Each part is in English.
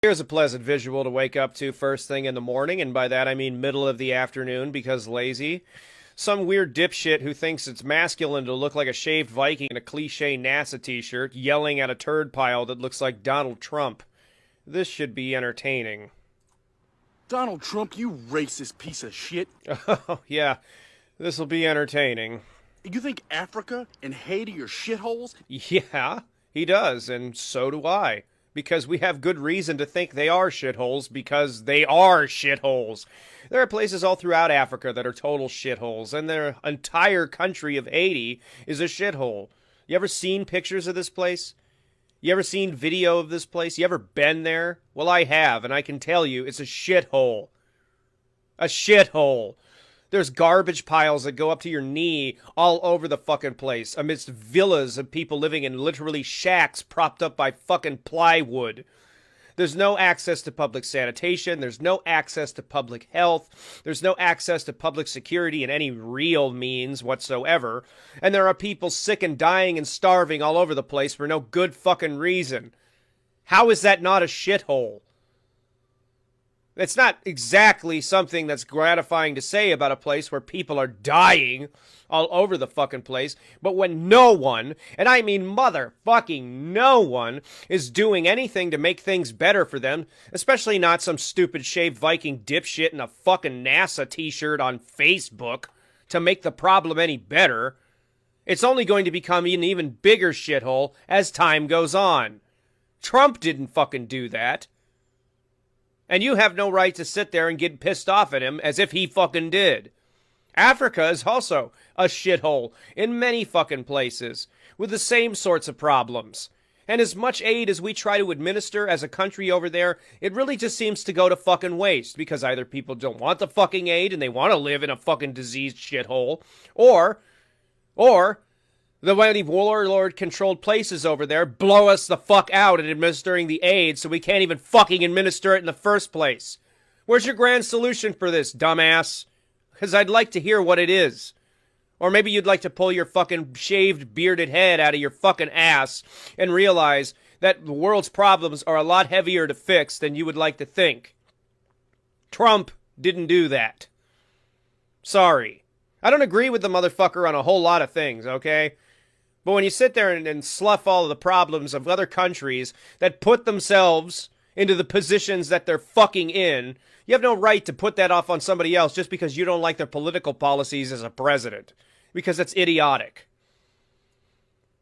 Here's a pleasant visual to wake up to first thing in the morning, and by that I mean middle of the afternoon because lazy. Some weird dipshit who thinks it's masculine to look like a shaved Viking in a cliche NASA t-shirt yelling at a turd pile that looks like Donald Trump. This should be entertaining. Donald Trump, you racist piece of shit. Oh, yeah. This'll be entertaining. You think Africa and Haiti are shitholes? Yeah, he does, and so do I. Because we have good reason to think they are shitholes, because they are shitholes. There are places all throughout Africa that are total shitholes, and their entire country of Haiti is a shithole. You ever seen pictures of this place? You ever seen video of this place? You ever been there? Well, I have, and I can tell you, it's a shithole. A shithole. There's garbage piles that go up to your knee all over the fucking place, amidst villas of people living in literally shacks propped up by fucking plywood. There's no access to public sanitation. There's no access to public health. There's no access to public security in any real means whatsoever. And there are people sick and dying and starving all over the place for no good fucking reason. How is that not a shithole? It's not exactly something that's gratifying to say about a place where people are dying all over the fucking place, but when no one, and I mean motherfucking no one, is doing anything to make things better for them, especially not some stupid shaved Viking dipshit in a fucking NASA t-shirt on Facebook to make the problem any better, it's only going to become an even bigger shithole as time goes on. Trump didn't fucking do that. And you have no right to sit there and get pissed off at him as if he fucking did. Africa is also a shithole in many fucking places with the same sorts of problems. And as much aid as we try to administer as a country over there, it really just seems to go to fucking waste because either people don't want the fucking aid and they want to live in a fucking diseased shithole, or the mighty warlord-controlled places over there blow us the fuck out at administering the aid so we can't even fucking administer it in the first place. Where's your grand solution for this, dumbass? Because I'd like to hear what it is. Or maybe you'd like to pull your fucking shaved, bearded head out of your fucking ass and realize that the world's problems are a lot heavier to fix than you would like to think. Trump didn't do that. Sorry. I don't agree with the motherfucker on a whole lot of things, okay? But when you sit there and slough all of the problems of other countries that put themselves into the positions that they're fucking in, you have no right to put that off on somebody else just because you don't like their political policies as a president. Because that's idiotic.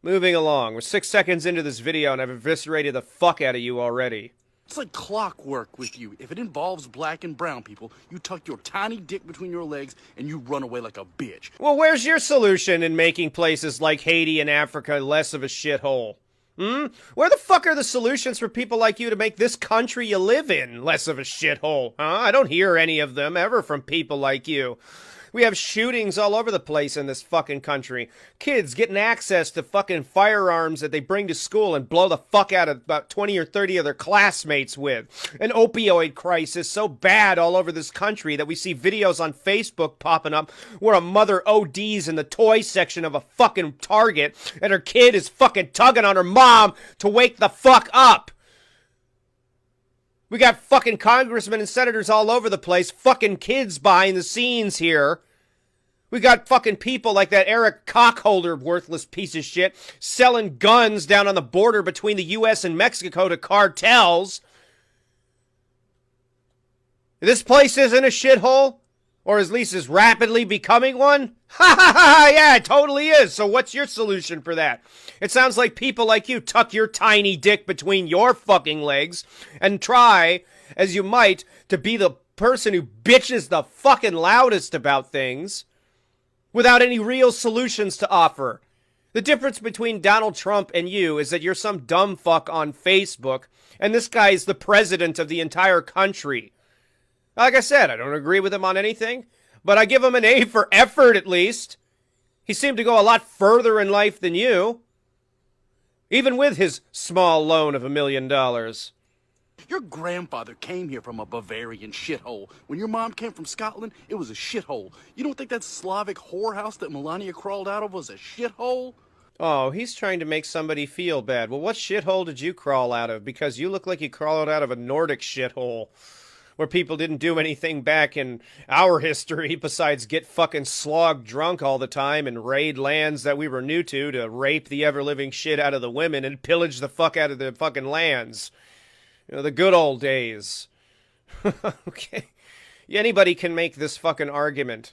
Moving along. We're 6 seconds into this video and I've eviscerated the fuck out of you already. It's like clockwork with you. If it involves black and brown people, you tuck your tiny dick between your legs and you run away like a bitch. Well, where's your solution in making places like Haiti and Africa less of a shithole? Where the fuck are the solutions for people like you to make this country you live in less of a shithole? I don't hear any of them ever from people like you. We have shootings all over the place in this fucking country. Kids getting access to fucking firearms that they bring to school and blow the fuck out of about 20 or 30 of their classmates with. An opioid crisis so bad all over this country that we see videos on Facebook popping up where a mother ODs in the toy section of a fucking Target and her kid is fucking tugging on her mom to wake the fuck up. We got fucking congressmen and senators all over the place, fucking kids behind the scenes here. We got fucking people like that Eric Cockholder, worthless piece of shit, selling guns down on the border between the U.S. and Mexico to cartels. This place isn't a shithole? Or at least is rapidly becoming one? Ha ha ha! Yeah, it totally is. So what's your solution for that? It sounds like people like you tuck your tiny dick between your fucking legs and try, as you might, to be the person who bitches the fucking loudest about things without any real solutions to offer. The difference between Donald Trump and you is that you're some dumb fuck on Facebook, and this guy is the president of the entire country. Like I said, I don't agree with him on anything, but I give him an A for effort at least. He seemed to go a lot further in life than you, even with his small loan of $1 million. Your grandfather came here from a Bavarian shithole. When your mom came from Scotland, it was a shithole. You don't think that Slavic whorehouse that Melania crawled out of was a shithole? Oh, he's trying to make somebody feel bad. Well, what shithole did you crawl out of? Because you look like you crawled out of a Nordic shithole where people didn't do anything back in our history besides get fucking slogged drunk all the time and raid lands that we were new to rape the ever-living shit out of the women and pillage the fuck out of the fucking lands. You know, the good old days. Okay. Anybody can make this fucking argument.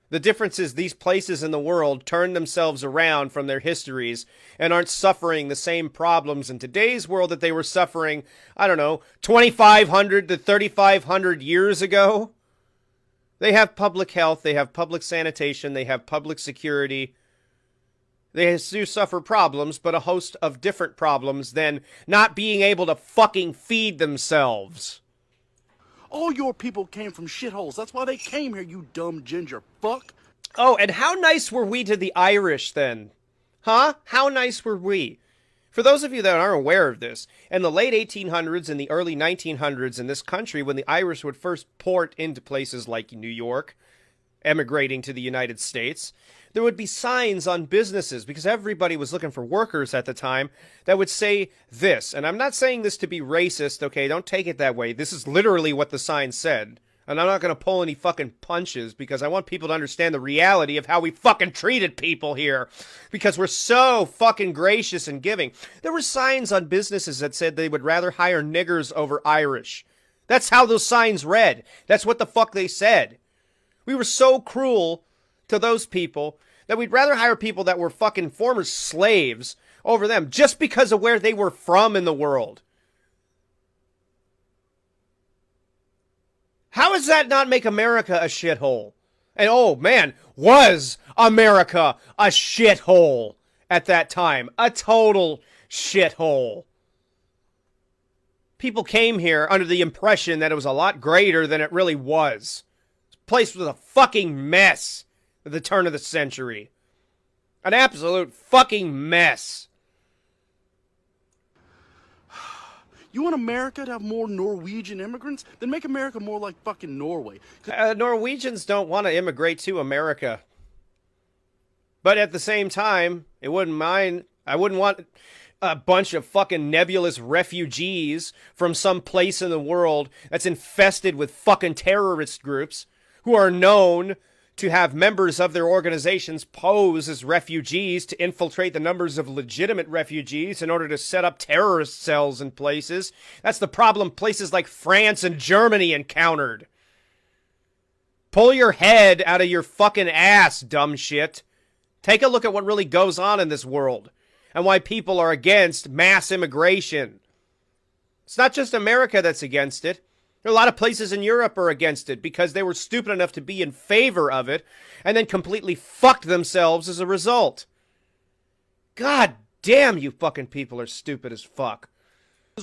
The difference is these places in the world turn themselves around from their histories and aren't suffering the same problems in today's world that they were suffering, I don't know, 2,500 to 3,500 years ago. They have public health, they have public sanitation, they have public security. They do suffer problems, but a host of different problems than not being able to fucking feed themselves. All your people came from shitholes. That's why they came here, you dumb ginger fuck. Oh, and how nice were we to the Irish then? Huh? How nice were we? For those of you that aren't aware of this, in the late 1800s and the early 1900s in this country, when the Irish would first port into places like New York, emigrating to the United States, there would be signs on businesses, because everybody was looking for workers at the time, that would say this. And I'm not saying this to be racist, okay? Don't take it that way. This is literally what the sign said. And I'm not going to pull any fucking punches, because I want people to understand the reality of how we fucking treated people here. Because we're so fucking gracious and giving. There were signs on businesses that said they would rather hire niggers over Irish. That's how those signs read. That's what the fuck they said. We were so cruel to those people that we'd rather hire people that were fucking former slaves over them just because of where they were from in the world. How does that not make America a shithole? And oh man, was America a shithole at that time? A total shithole. People came here under the impression that it was a lot greater than it really was. This place was a fucking mess at the turn of the century. An absolute fucking mess. You want America to have more Norwegian immigrants? Then make America more like fucking Norway. Norwegians don't want to immigrate to America. But at the same time, I wouldn't want a bunch of fucking nebulous refugees from some place in the world that's infested with fucking terrorist groups who are known to have members of their organizations pose as refugees to infiltrate the numbers of legitimate refugees in order to set up terrorist cells in places. That's the problem places like France and Germany encountered. Pull your head out of your fucking ass, dumb shit. Take a look at what really goes on in this world and why people are against mass immigration. It's not just America that's against it. A lot of places in Europe are against it because they were stupid enough to be in favor of it and then completely fucked themselves as a result. God damn, you fucking people are stupid as fuck.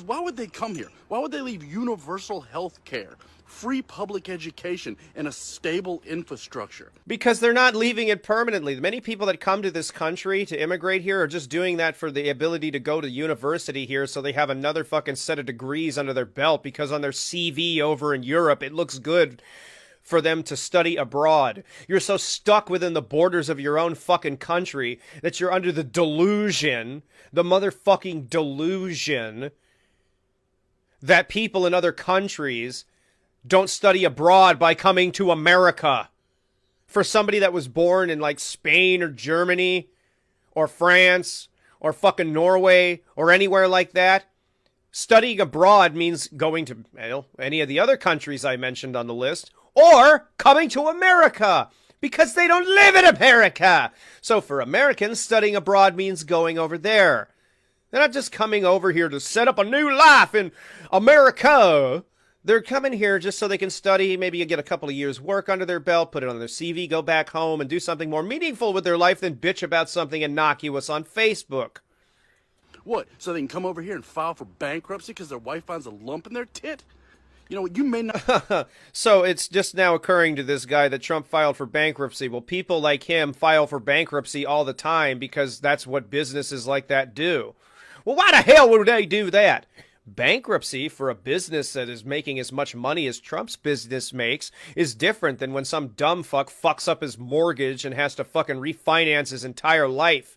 Why would they come here? Why would they leave universal health care, free public education, and a stable infrastructure? Because they're not leaving it permanently. Many people that come to this country to immigrate here are just doing that for the ability to go to university here so they have another fucking set of degrees under their belt, because on their CV over in Europe it looks good for them to study abroad. You're so stuck within the borders of your own fucking country that you're under the delusion, the motherfucking delusion, that people in other countries don't study abroad by coming to America. For somebody that was born in like Spain or Germany or France or fucking Norway or anywhere like that, studying abroad means going to any of the other countries I mentioned on the list, or coming to America, because they don't live in America. So for Americans, studying abroad means going over there. They're not just coming over here to set up a new life in America. They're coming here just so they can study, maybe get a couple of years' work under their belt, put it on their CV, go back home, and do something more meaningful with their life than bitch about something innocuous on Facebook. What, so they can come over here and file for bankruptcy because their wife finds a lump in their tit? You know, you may not... So it's just now occurring to this guy that Trump filed for bankruptcy. Well, people like him file for bankruptcy all the time because that's what businesses like that do. Well, why the hell would they do that? Bankruptcy for a business that is making as much money as Trump's business makes is different than when some dumb fuck fucks up his mortgage and has to fucking refinance his entire life.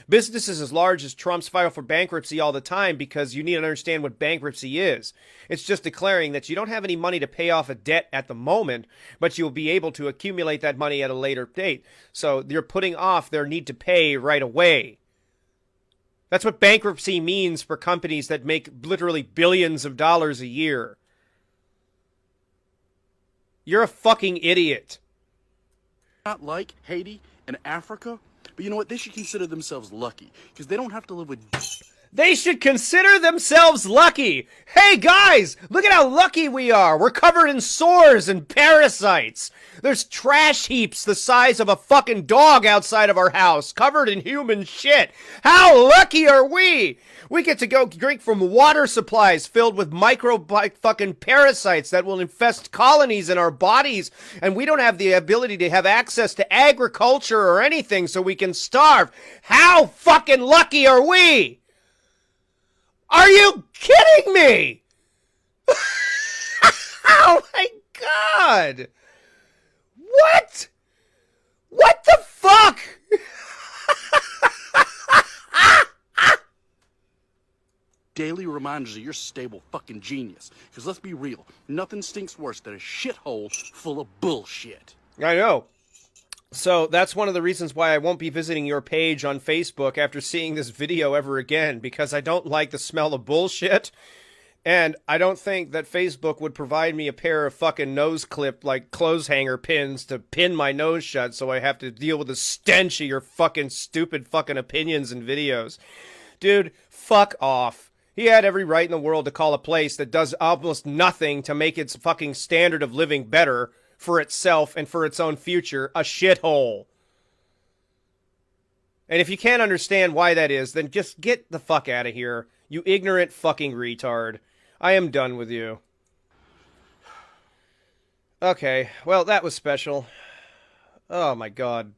Businesses as large as Trump's file for bankruptcy all the time because you need to understand what bankruptcy is. It's just declaring that you don't have any money to pay off a debt at the moment, but you'll be able to accumulate that money at a later date. So you're putting off their need to pay right away. That's what bankruptcy means for companies that make literally billions of dollars a year. You're a fucking idiot. Not like Haiti and Africa, but you know what? They should consider themselves lucky because they don't have to live with. They should consider themselves lucky. Hey guys, look at how lucky we are. We're covered in sores and parasites. There's trash heaps the size of a fucking dog outside of our house, covered in human shit. How lucky are we? We get to go drink from water supplies filled with fucking parasites that will infest colonies in our bodies, and we don't have the ability to have access to agriculture or anything so we can starve. How fucking lucky are we? Are you kidding me? Oh my god! What? What the fuck? Daily reminders of your stable fucking genius. Because let's be real, nothing stinks worse than a shithole full of bullshit. I know. So that's one of the reasons why I won't be visiting your page on Facebook after seeing this video ever again, because I don't like the smell of bullshit, and I don't think that Facebook would provide me a pair of fucking nose clip, like clothes hanger pins to pin my nose shut so I have to deal with the stench of your fucking stupid fucking opinions and videos. Dude, fuck off. He had every right in the world to call a place that does almost nothing to make its fucking standard of living better for itself and for its own future a shithole. And if you can't understand why that is, then just get the fuck out of here, you ignorant fucking retard. I am done with you. Okay, well, that was special. Oh my god.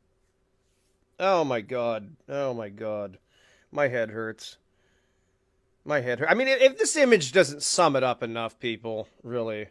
Oh my god. Oh my god. My head hurts. My head hurts. I mean, if this image doesn't sum it up enough, people, really.